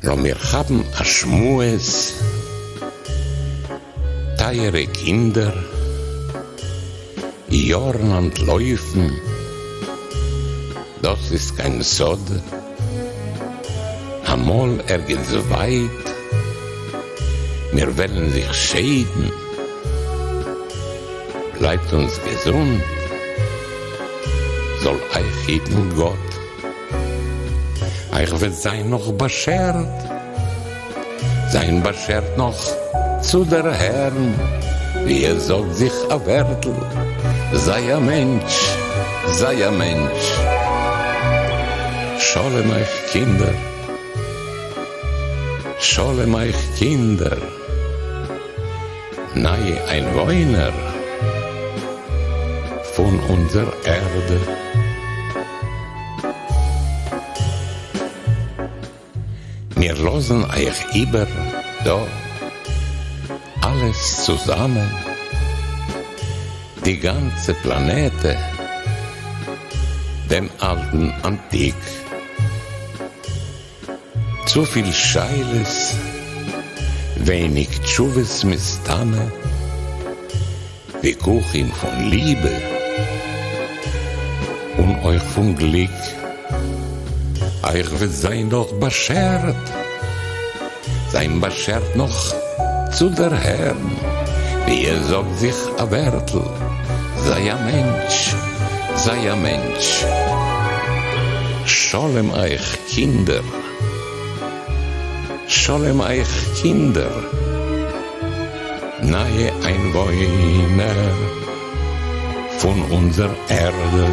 No wir haben a Schmues, teure Kinder, Jahren an Läufen, das ist kein Sod, einmal ergens weit, wir wollen sich scheiden, bleibt uns gesund, soll euch hitten Gott. Euch wird sein noch beschert, sein beschert noch zu der Herrn, wie sagt sich a Wärtel, sei a Mensch, sei a Mensch. Scholem euch Kinder, scholem euch Kinder, nahe ein Wohner von unserer Erde. Wir losen euch über da alles zusammen, die ganze Planete, dem alten Antik. Zu viel Scheiles, wenig Tschuves Mistane, wie Kuchen von Liebe und euch von Glück. Euch wird sein doch beschert, sein beschert noch zu der Herrn, wie sagt sich a Wärtel, sei a Mensch, sei a Mensch. Scholem euch Kinder, scholem euch Kinder, nahe ein Wohner von unserer Erde.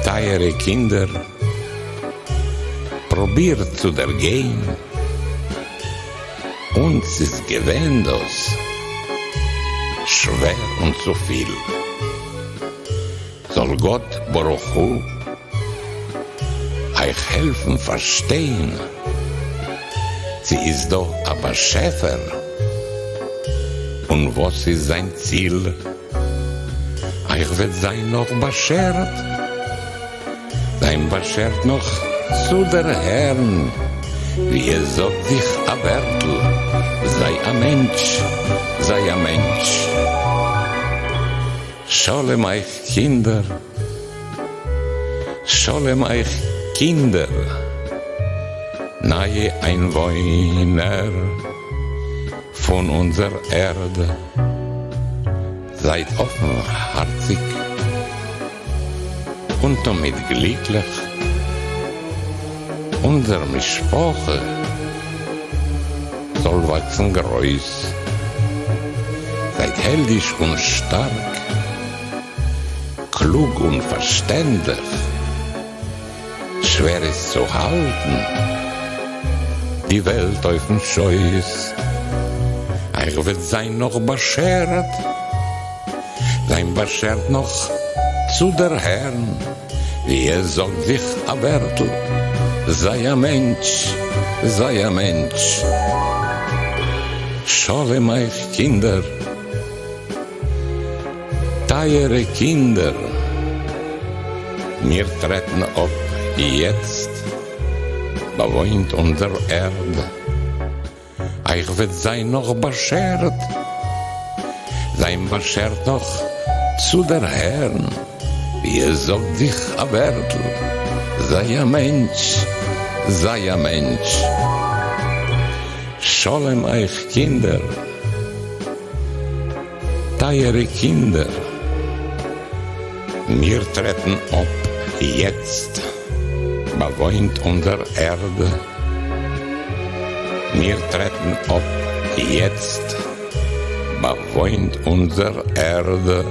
Teure Kinder, probiert zu der gehen, uns ist gewähnt das schwer und zu viel. Soll Gott Baruch Hu euch helfen verstehen, sie ist doch aber Schäfer, und was ist sein Ziel? Euch wird sein noch beschert, sein beschert noch zu der Herrn, wie sagt sich a Wärtel, sei a Mensch, sei a Mensch. Scholem euch Kinder, scholem euch Kinder, nahe ein Wohner von unserer Erde. Seid offenherzig und damit glücklich. Unsere Mischproche soll wachsen groß. Seid heldisch und stark, klug und verständig. Schwer ist zu halten, die Welt auf den Scheuß. Euch wird sein noch beschert, sein beschert noch zu der Herrn, wie sagt sich a Wärtel, sei a Mensch, sei a Mensch. Scholem euch Kinder, teure Kinder, wir treten ab jetzt, bewohnt unsere Erde. Euch wird sein noch beschert, sein beschert noch zu der Herrn, wie sagt sich a Wärtel, sei a Mensch, sei a Mensch. Scholem euch Kinder, teure Kinder, wir treten ab jetzt, bewohnt unsere Erde. Wir treten ab jetzt, bewohnt unsere Erde.